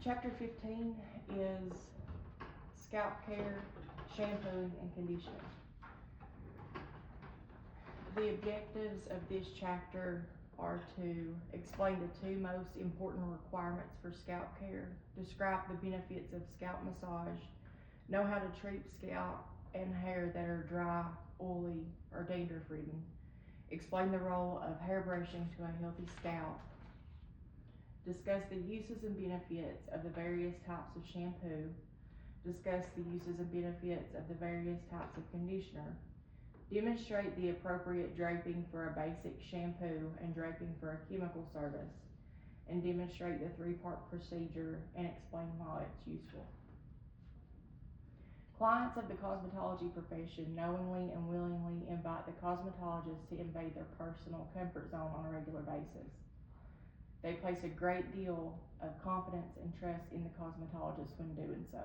Chapter 15 is scalp care, shampooing, and conditioning. The objectives of this chapter are to explain the two most important requirements for scalp care, describe the benefits of scalp massage, know how to treat scalp and hair that are dry, oily, or dandruff-ridden, explain the role of hair brushing to a healthy scalp, discuss the uses and benefits of the various types of shampoo, discuss the uses and benefits of the various types of conditioner, demonstrate the appropriate draping for a basic shampoo and draping for a chemical service, and demonstrate the three-part procedure and explain why it's useful. Clients of the cosmetology profession knowingly and willingly invite the cosmetologist to invade their personal comfort zone on a regular basis. They place a great deal of confidence and trust in the cosmetologist when doing so.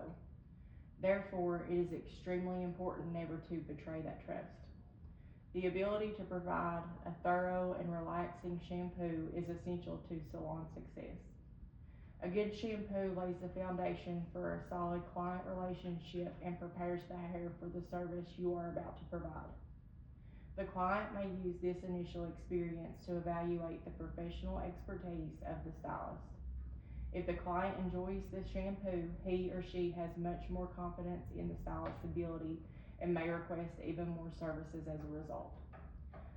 Therefore, it is extremely important never to betray that trust. The ability to provide a thorough and relaxing shampoo is essential to salon success. A good shampoo lays the foundation for a solid client relationship and prepares the hair for the service you are about to provide. The client may use this initial experience to evaluate the professional expertise of the stylist. If the client enjoys the shampoo, he or she has much more confidence in the stylist's ability and may request even more services as a result.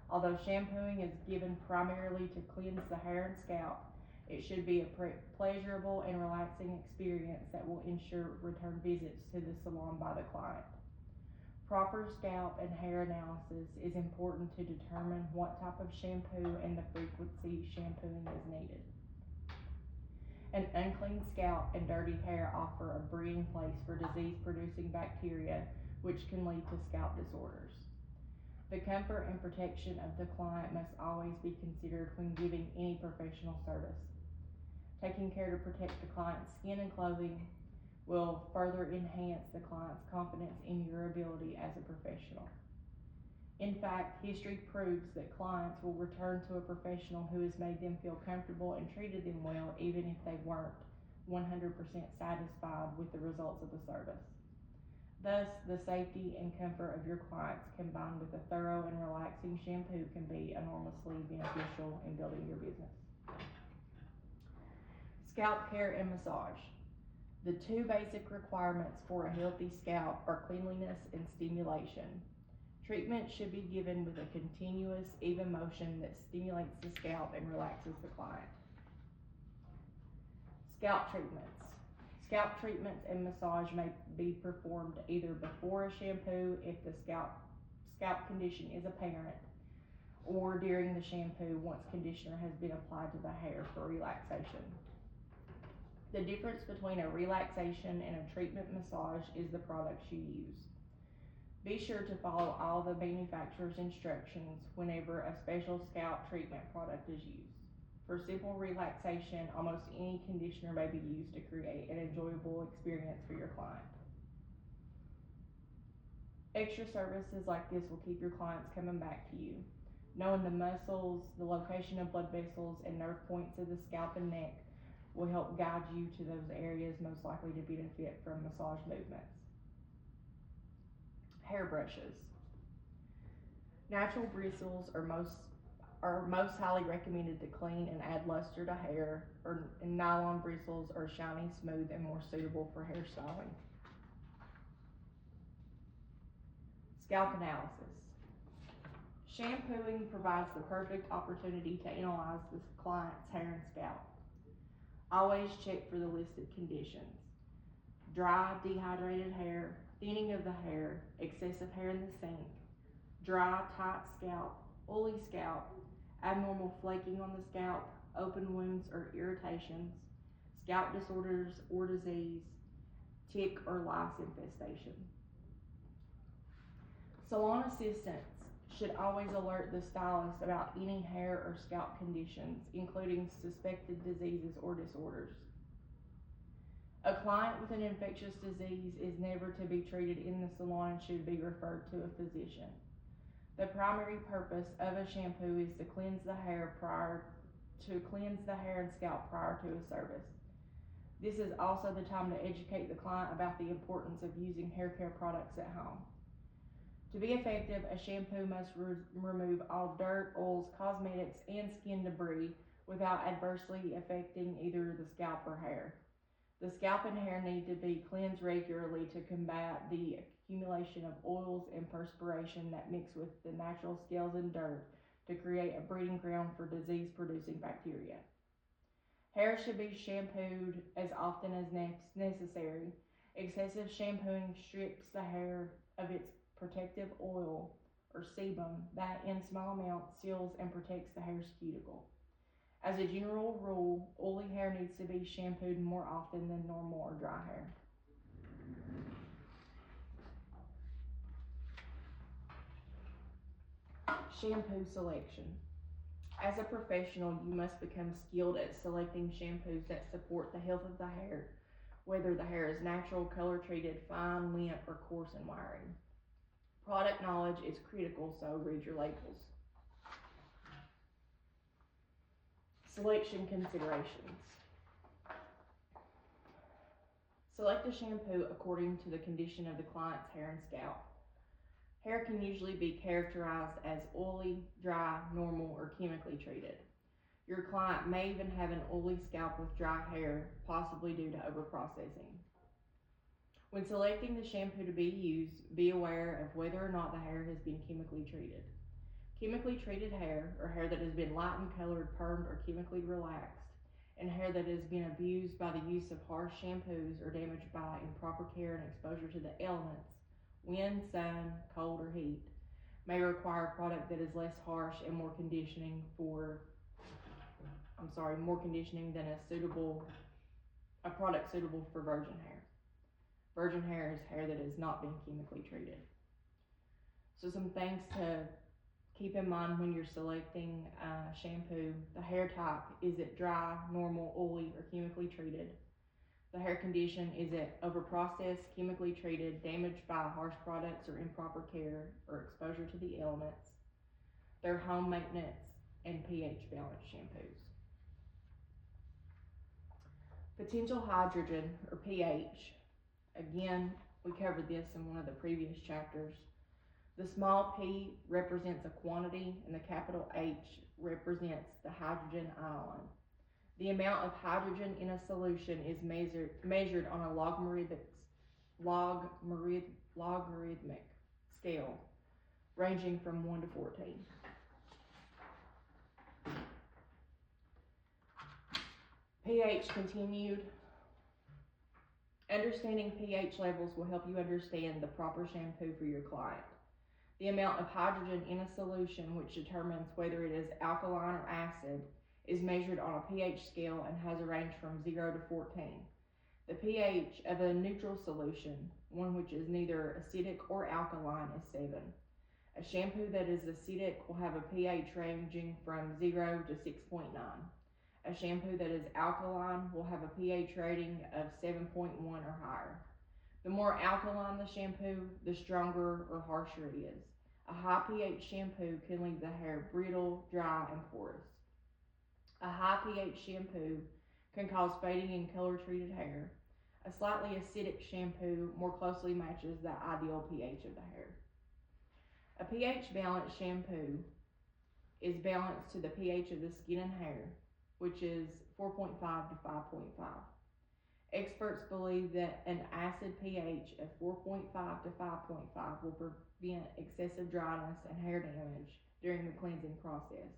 Although shampooing is given primarily to cleanse the hair and scalp, it should be a pleasurable and relaxing experience that will ensure return visits to the salon by the client. Proper scalp and hair analysis is important to determine what type of shampoo and the frequency shampooing is needed. An unclean scalp and dirty hair offer a breeding place for disease-producing bacteria, which can lead to scalp disorders. The comfort and protection of the client must always be considered when giving any professional service. Taking care to protect the client's skin and clothing will further enhance the client's confidence in your ability as a professional. In fact, history proves that clients will return to a professional who has made them feel comfortable and treated them well, even if they weren't 100% satisfied with the results of the service. Thus, the safety and comfort of your clients combined with a thorough and relaxing shampoo can be enormously beneficial in building your business. Scalp care and massage. The two basic requirements for a healthy scalp are cleanliness and stimulation. Treatment should be given with a continuous, even motion that stimulates the scalp and relaxes the client. Scalp treatments. Scalp treatments and massage may be performed either before a shampoo if the scalp condition is apparent, or during the shampoo once conditioner has been applied to the hair for relaxation. The difference between a relaxation and a treatment massage is the products you use. Be sure to follow all the manufacturer's instructions whenever a special scalp treatment product is used. For simple relaxation, almost any conditioner may be used to create an enjoyable experience for your client. Extra services like this will keep your clients coming back to you. Knowing the muscles, the location of blood vessels, and nerve points of the scalp and neck will help guide you to those areas most likely to benefit from massage movements. Hair brushes. Natural bristles are most highly recommended to clean and add luster to hair, and nylon bristles are shiny, smooth, and more suitable for hairstyling. Scalp analysis. Shampooing provides the perfect opportunity to analyze the client's hair and scalp. Always check for the listed conditions: dry, dehydrated hair, thinning of the hair, excessive hair in the sink, dry, tight scalp, oily scalp, abnormal flaking on the scalp, open wounds or irritations, scalp disorders or disease, tick or lice infestation. Salon assistants should always alert the stylist about any hair or scalp conditions, including suspected diseases or disorders. A client with an infectious disease is never to be treated in the salon and should be referred to a physician. The primary purpose of a shampoo is to cleanse the hair and scalp prior to a service. This is also the time to educate the client about the importance of using hair care products at home. To be effective, a shampoo must remove all dirt, oils, cosmetics, and skin debris without adversely affecting either the scalp or hair. The scalp and hair need to be cleansed regularly to combat the accumulation of oils and perspiration that mix with the natural scales and dirt to create a breeding ground for disease-producing bacteria. Hair should be shampooed as often as necessary. Excessive shampooing strips the hair of its protective oil or sebum that in small amounts seals and protects the hair's cuticle. As a general rule, oily hair needs to be shampooed more often than normal or dry hair. Shampoo selection. As a professional, you must become skilled at selecting shampoos that support the health of the hair, whether the hair is natural, color treated, fine, limp, or coarse and wiry. Product knowledge is critical, so read your labels. Selection considerations. Select a shampoo according to the condition of the client's hair and scalp. Hair can usually be characterized as oily, dry, normal, or chemically treated. Your client may even have an oily scalp with dry hair, possibly due to overprocessing. When selecting the shampoo to be used, be aware of whether or not the hair has been chemically treated. Chemically treated hair, or hair that has been lightened, colored, permed, or chemically relaxed, and hair that has been abused by the use of harsh shampoos or damaged by improper care and exposure to the elements, wind, sun, cold, or heat, may require a product that is less harsh and more conditioning than a product suitable for virgin hair. Virgin hair is hair that has not been chemically treated. So some things to keep in mind when you're selecting shampoo: the hair type, is it dry, normal, oily, or chemically treated? The hair condition, is it overprocessed, chemically treated, damaged by harsh products or improper care or exposure to the elements? Their home maintenance and pH balanced shampoos. Potential hydrogen or pH. Again, we covered this in one of the previous chapters. The small p represents a quantity and the capital H represents the hydrogen ion. The amount of hydrogen in a solution is measured on a logarithmic scale, ranging from 1 to 14. pH continued. Understanding pH levels will help you understand the proper shampoo for your client. The amount of hydrogen in a solution, which determines whether it is alkaline or acid, is measured on a pH scale and has a range from 0 to 14. The pH of a neutral solution, one which is neither acidic or alkaline, is 7. A shampoo that is acidic will have a pH ranging from 0 to 6.9. A shampoo that is alkaline will have a pH rating of 7.1 or higher. The more alkaline the shampoo, the stronger or harsher it is. A high pH shampoo can leave the hair brittle, dry, and porous. A high pH shampoo can cause fading in color-treated hair. A slightly acidic shampoo more closely matches the ideal pH of the hair. A pH balanced shampoo is balanced to the pH of the skin and hair, which is 4.5 to 5.5. Experts believe that an acid pH of 4.5 to 5.5 will prevent excessive dryness and hair damage during the cleansing process.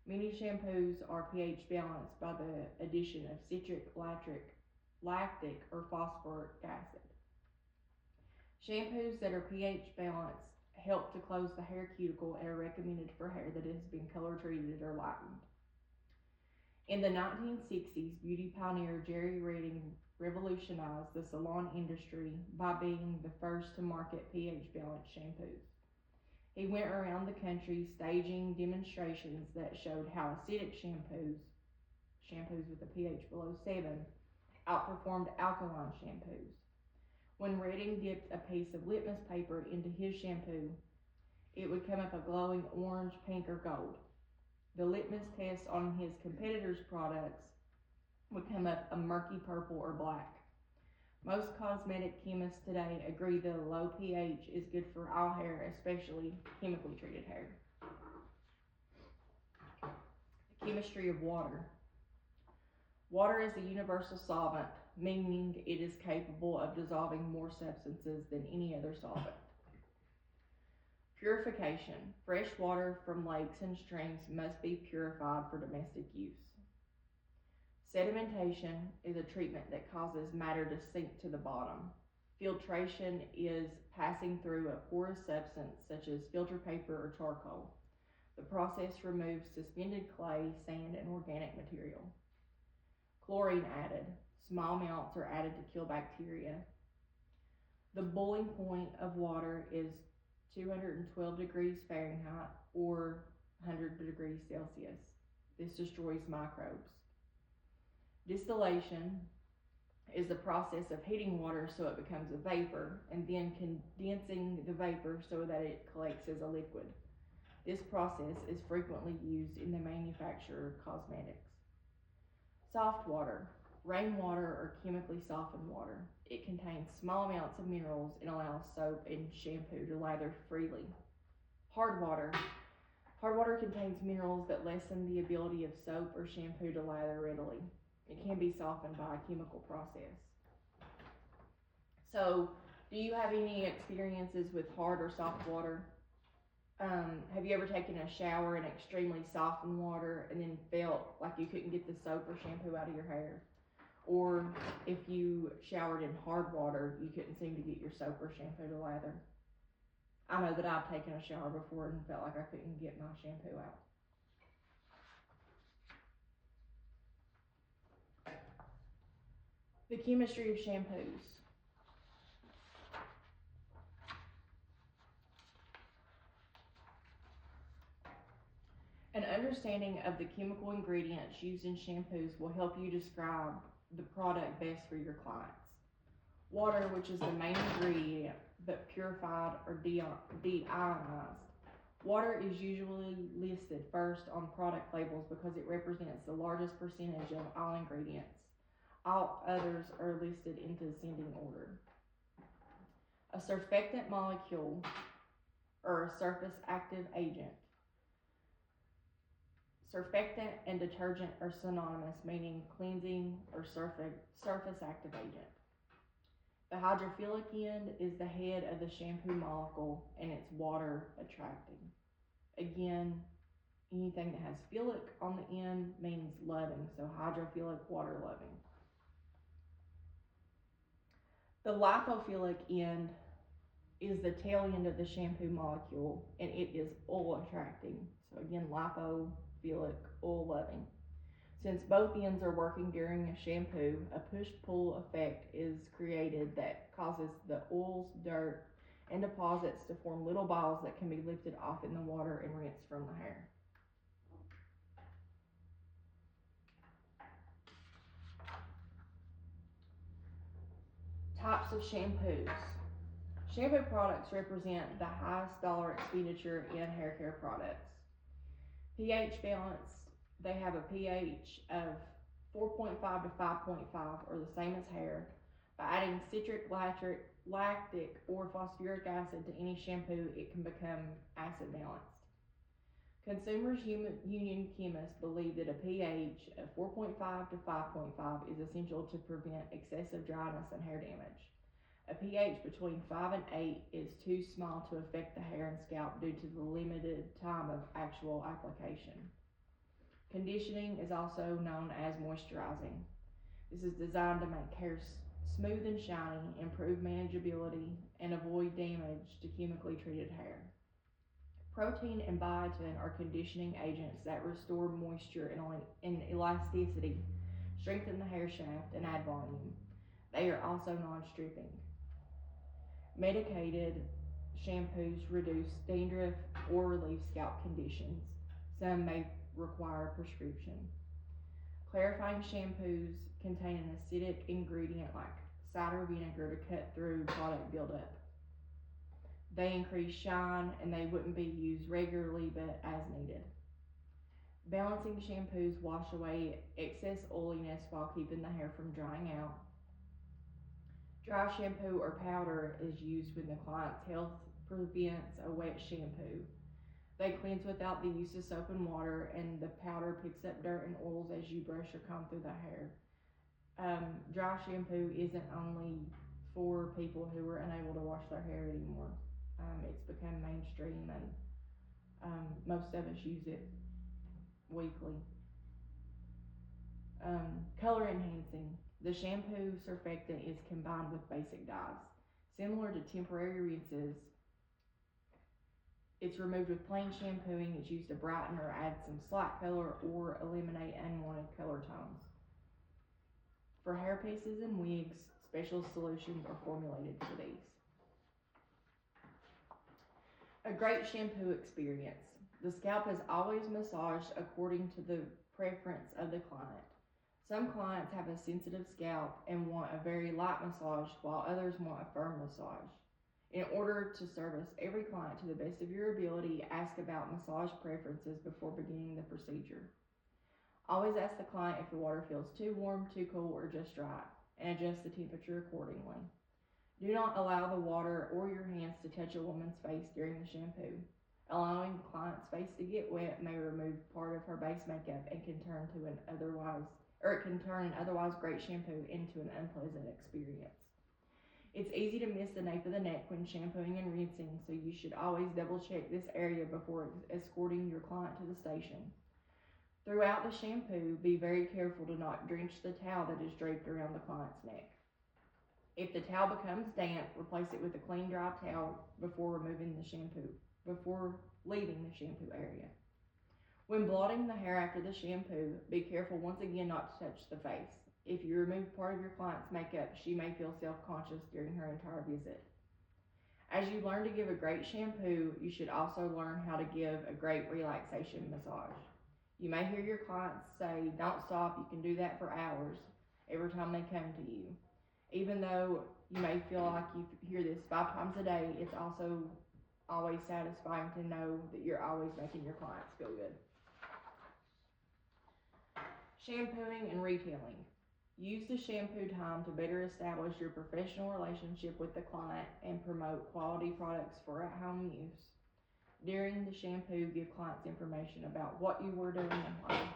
Many shampoos are pH balanced by the addition of citric, lactic, or phosphoric acid. Shampoos that are pH balanced help to close the hair cuticle and are recommended for hair that has been color treated or lightened. In the 1960s, beauty pioneer Jerry Redding revolutionized the salon industry by being the first to market pH balanced shampoos. He went around the country staging demonstrations that showed how acidic shampoos with a pH below 7, outperformed alkaline shampoos. When Redding dipped a piece of litmus paper into his shampoo, it would come up a glowing orange, pink, or gold. The litmus test on his competitors' products would come up a murky purple or black. Most cosmetic chemists today agree that a low pH is good for all hair, especially chemically treated hair. The chemistry of water. Water is a universal solvent, meaning it is capable of dissolving more substances than any other solvent. Purification. Fresh water from lakes and streams must be purified for domestic use. Sedimentation is a treatment that causes matter to sink to the bottom. Filtration is passing through a porous substance such as filter paper or charcoal. The process removes suspended clay, sand, and organic material. Chlorine added. Small amounts are added to kill bacteria. The boiling point of water is 212 degrees Fahrenheit or 100 degrees Celsius. This destroys microbes. Distillation is the process of heating water so it becomes a vapor and then condensing the vapor so that it collects as a liquid. This process is frequently used in the manufacture of cosmetics. Soft water, rainwater or chemically softened water. It contains small amounts of minerals and allows soap and shampoo to lather freely. Hard water. Hard water contains minerals that lessen the ability of soap or shampoo to lather readily. It can be softened by a chemical process. So, do you have any experiences with hard or soft water? Have you ever taken a shower in extremely softened water and then felt like you couldn't get the soap or shampoo out of your hair? Or if you showered in hard water, you couldn't seem to get your soap or shampoo to lather? I know that I've taken a shower before and felt like I couldn't get my shampoo out. The chemistry of shampoos. An understanding of the chemical ingredients used in shampoos will help you describe the product best for your clients. Water, which is the main ingredient, but purified or deionized. Water is usually listed first on product labels because it represents the largest percentage of all ingredients. All others are listed in descending order. A surfactant molecule or a surface active agent. Surfactant and detergent are synonymous, meaning cleansing or surface active agent. The hydrophilic end is the head of the shampoo molecule and it's water attracting. Again, anything that has philic on the end means loving, so hydrophilic, water loving. The lipophilic end is the tail end of the shampoo molecule and it is oil attracting. So again, lipophilic, oil loving. Since both ends are working during a shampoo, a push-pull effect is created that causes the oils, dirt, and deposits to form little balls that can be lifted off in the water and rinsed from the hair. Types of shampoos. Shampoo products represent the highest dollar expenditure in hair care products. pH balanced, they have a pH of 4.5 to 5.5 or the same as hair. By adding citric, lactic, or phosphoric acid to any shampoo, it can become acid balanced. Consumers Union chemists believe that a pH of 4.5 to 5.5 is essential to prevent excessive dryness and hair damage. A pH between 5 and 8 is too small to affect the hair and scalp due to the limited time of actual application. Conditioning is also known as moisturizing. This is designed to make hair smooth and shiny, improve manageability, and avoid damage to chemically treated hair. Protein and biotin are conditioning agents that restore moisture and elasticity, strengthen the hair shaft, and add volume. They are also non-stripping. Medicated shampoos reduce dandruff or relieve scalp conditions. Some may require a prescription. Clarifying shampoos contain an acidic ingredient like cider vinegar to cut through product buildup. They increase shine and they wouldn't be used regularly but as needed. Balancing shampoos wash away excess oiliness while keeping the hair from drying out. Dry shampoo or powder is used when the client's health prevents a wet shampoo. They cleanse without the use of soap and water, and the powder picks up dirt and oils as you brush or comb through the hair. Dry shampoo isn't only for people who are unable to wash their hair anymore. It's become mainstream, and most of us use it weekly. Color enhancing. The shampoo surfactant is combined with basic dyes. Similar to temporary rinses, it's removed with plain shampooing. It's used to brighten or add some slight color or eliminate unwanted color tones. For hair pieces and wigs, special solutions are formulated for these. A great shampoo experience. The scalp is always massaged according to the preference of the client. Some clients have a sensitive scalp and want a very light massage, while others want a firm massage. In order to service every client to the best of your ability, ask about massage preferences before beginning the procedure. Always ask the client if the water feels too warm, too cool, or just right, and adjust the temperature accordingly. Do not allow the water or your hands to touch a woman's face during the shampoo. Allowing the client's face to get wet may remove part of her base makeup and can turn an otherwise great shampoo into an unpleasant experience. It's easy to miss the nape of the neck when shampooing and rinsing, so you should always double check this area before escorting your client to the station. Throughout the shampoo, be very careful to not drench the towel that is draped around the client's neck. If the towel becomes damp, replace it with a clean, dry towel before leaving the shampoo area. When blotting the hair after the shampoo, be careful once again not to touch the face. If you remove part of your client's makeup, she may feel self-conscious during her entire visit. As you learn to give a great shampoo, you should also learn how to give a great relaxation massage. You may hear your clients say, "Don't stop, you can do that for hours," every time they come to you. Even though you may feel like you hear this 5 times a day, it's also always satisfying to know that you're always making your clients feel good. Shampooing and retailing. Use the shampoo time to better establish your professional relationship with the client and promote quality products for at-home use. During the shampoo, give clients information about what you were doing and why.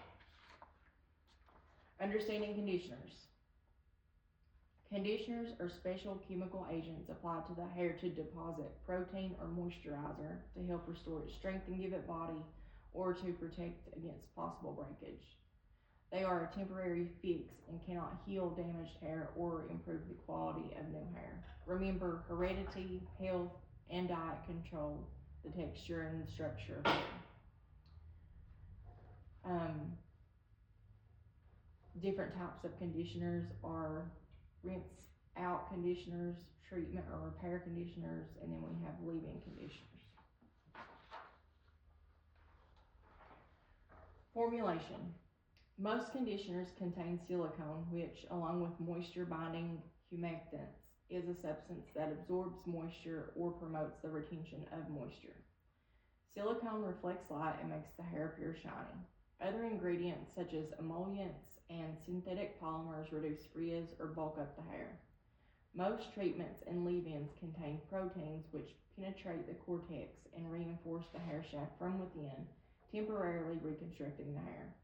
Understanding conditioners. Conditioners are special chemical agents applied to the hair to deposit protein or moisturizer to help restore its strength and give it body, or to protect against possible breakage. They are a temporary fix and cannot heal damaged hair or improve the quality of new hair. Remember, heredity, health, and diet control the texture and the structure of hair. Different types of conditioners are rinse out conditioners, treatment or repair conditioners, and then we have leave-in conditioners. Formulation. Most conditioners contain silicone, which, along with moisture-binding humectants, is a substance that absorbs moisture or promotes the retention of moisture. Silicone reflects light and makes the hair appear shiny. Other ingredients, such as emollients and synthetic polymers, reduce frizz or bulk up the hair. Most treatments and leave-ins contain proteins which penetrate the cortex and reinforce the hair shaft from within, temporarily reconstructing the hair.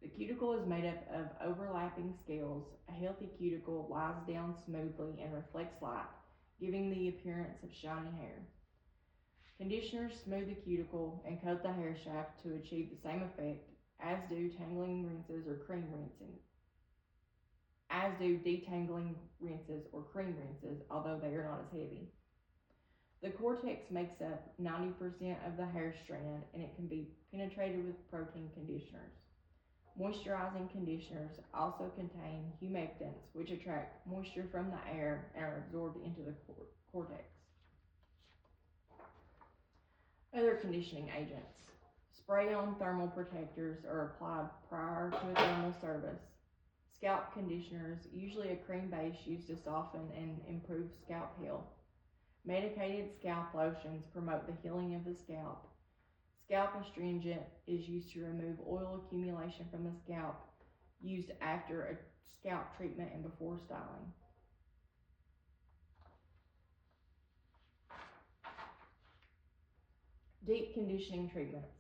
The cuticle is made up of overlapping scales. A healthy cuticle lies down smoothly and reflects light, giving the appearance of shiny hair. Conditioners smooth the cuticle and coat the hair shaft to achieve the same effect, as do detangling rinses or cream rinses, although they are not as heavy. The cortex makes up 90% of the hair strand, and it can be penetrated with protein conditioners. Moisturizing conditioners also contain humectants, which attract moisture from the air and are absorbed into the cortex. Other conditioning agents. Spray-on thermal protectors are applied prior to a thermal service. Scalp conditioners, usually a cream base used to soften and improve scalp health. Medicated scalp lotions promote the healing of the scalp. Scalp astringent is used to remove oil accumulation from the scalp, used after a scalp treatment and before styling. Deep conditioning treatments.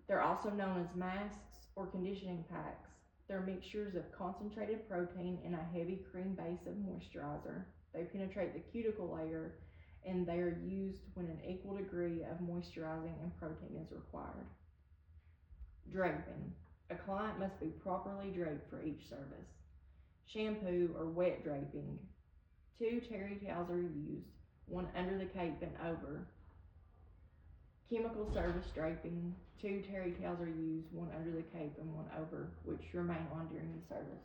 They're also known as masks or conditioning packs. They're mixtures of concentrated protein in a heavy cream base of moisturizer. They penetrate the cuticle layer, and they are used when an equal degree of moisturizing and protein is required. Draping. A client must be properly draped for each service. Shampoo or wet draping. 2 terry towels are used, one under the cape and over. Chemical service draping. 2 terry towels are used, one under the cape and one over, which remain on during the service.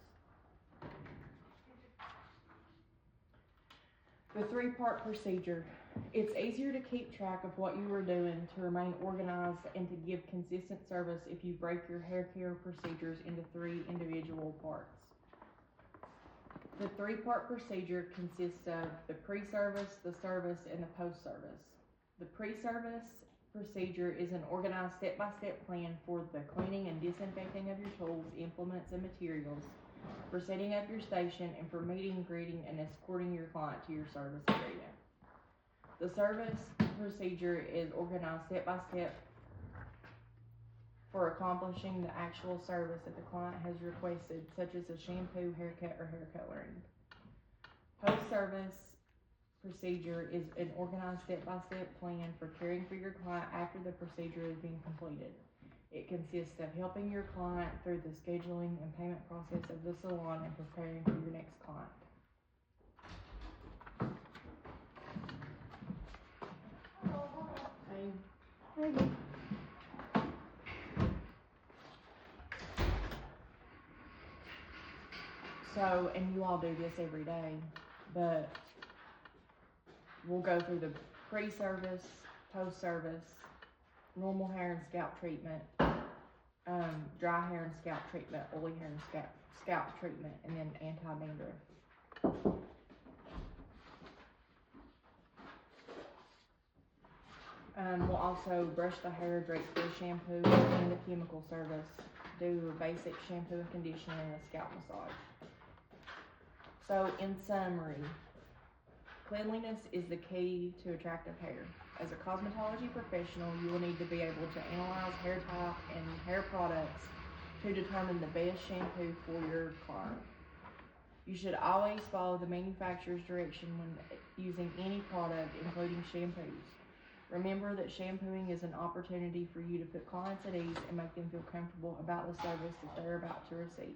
The 3-part procedure. It's easier to keep track of what you are doing, to remain organized, and to give consistent service if you break your hair care procedures into 3 individual parts. The 3-part procedure consists of the pre-service, the service, and the post-service. The pre-service procedure is an organized step-by-step plan for the cleaning and disinfecting of your tools, implements, and materials, for setting up your station, and for meeting, greeting, and escorting your client to your service area. The service procedure is organized step-by-step for accomplishing the actual service that the client has requested, such as a shampoo, haircut, or hair coloring. Post-service procedure is an organized step-by-step plan for caring for your client after the procedure has been completed. It consists of helping your client through the scheduling and payment process of the salon and preparing for your next client. Hey. So, and you all do this every day, but we'll go through the pre-service, post-service, normal hair and scalp treatment, dry hair and scalp treatment, oily hair and scalp treatment, and then anti-dandruff. We'll also brush the hair, drape the shampoo, and the chemical service, do a basic shampoo and conditioner, and a scalp massage. So, in summary, cleanliness is the key to attractive hair. As a cosmetology professional, you will need to be able to analyze hair type and hair products to determine the best shampoo for your client. You should always follow the manufacturer's direction when using any product, including shampoos. Remember that shampooing is an opportunity for you to put clients at ease and make them feel comfortable about the service that they're about to receive.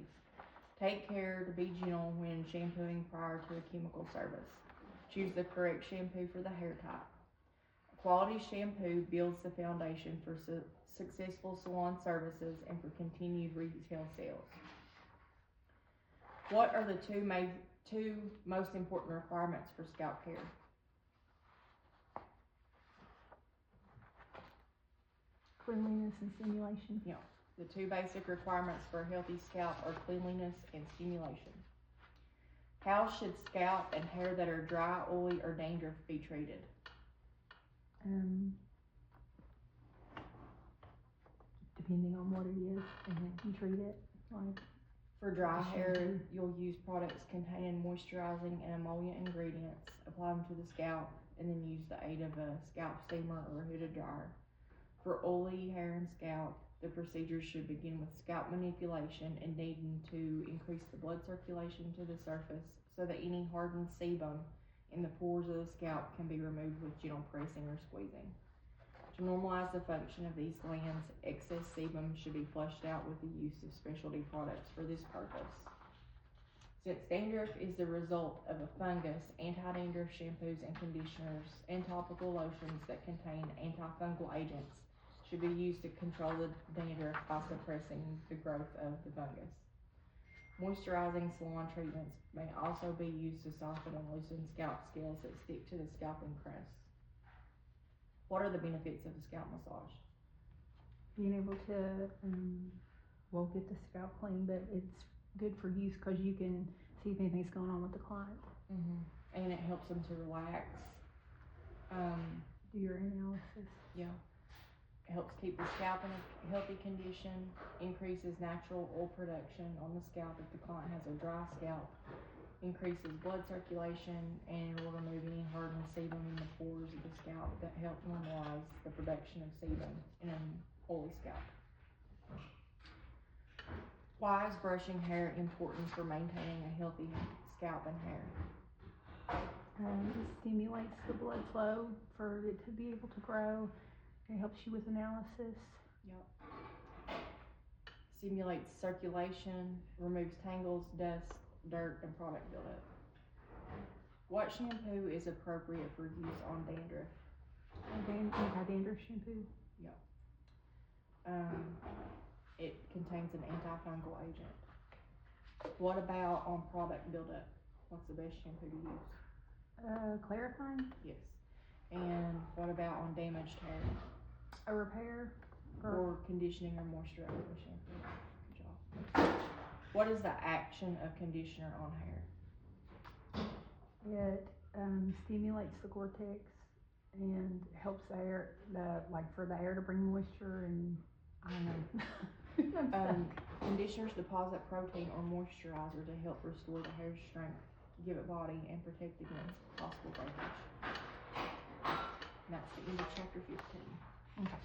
Take care to be gentle when shampooing prior to a chemical service. Choose the correct shampoo for the hair type. A quality shampoo builds the foundation for successful salon services and for continued retail sales. What are the two most important requirements for scalp care? Cleanliness and stimulation. Yeah. The 2 basic requirements for a healthy scalp are cleanliness and stimulation. How should scalp and hair that are dry, oily, or dandruff be treated? Depending on what it is, you treat it like. For dry hair, you'll use products containing moisturizing and emollient ingredients, apply them to the scalp, and then use the aid of a scalp steamer or a hooded dryer. For oily hair and scalp, the procedure should begin with scalp manipulation and needing to increase the blood circulation to the surface so that any hardened sebum in the pores of the scalp can be removed with gentle pressing or squeezing. To normalize the function of these glands, excess sebum should be flushed out with the use of specialty products for this purpose. Since dandruff is the result of a fungus, anti-dandruff shampoos and conditioners and topical lotions that contain antifungal agents should be used to control the dandruff by suppressing the growth of the fungus. Moisturizing salon treatments may also be used to soften and loosen scalp scales that stick to the scalping crest. What are the benefits of a scalp massage? Being able to, get the scalp clean, but it's good for use because you can see if anything's going on with the client. And it helps them to relax. Do your analysis. Yeah. helps keep the scalp in a healthy condition, increases natural oil production on the scalp if the client has a dry scalp, increases blood circulation, and will remove any hardened sebum in the pores of the scalp that help normalize the production of sebum in an oily scalp. Why is brushing hair important for maintaining a healthy scalp and hair? It stimulates the blood flow for it to be able to grow. It helps you with analysis. Yep. Stimulates circulation, removes tangles, dust, dirt, and product buildup. What shampoo is appropriate for use on dandruff? Anti-dandruff shampoo. It contains an antifungal agent. What about on product buildup? What's the best shampoo to use? Clarifying. Yes. And what about on damaged hair? A repair. Or conditioning or moisturizing shampoo. Good job. What is the action of conditioner on hair? It stimulates the cortex and helps the hair, for the hair to bring moisture, and I don't know. Conditioners deposit protein or moisturizer to help restore the hair's strength, give it body, and protect against possible breakage. And that's the end of chapter 15. Okay.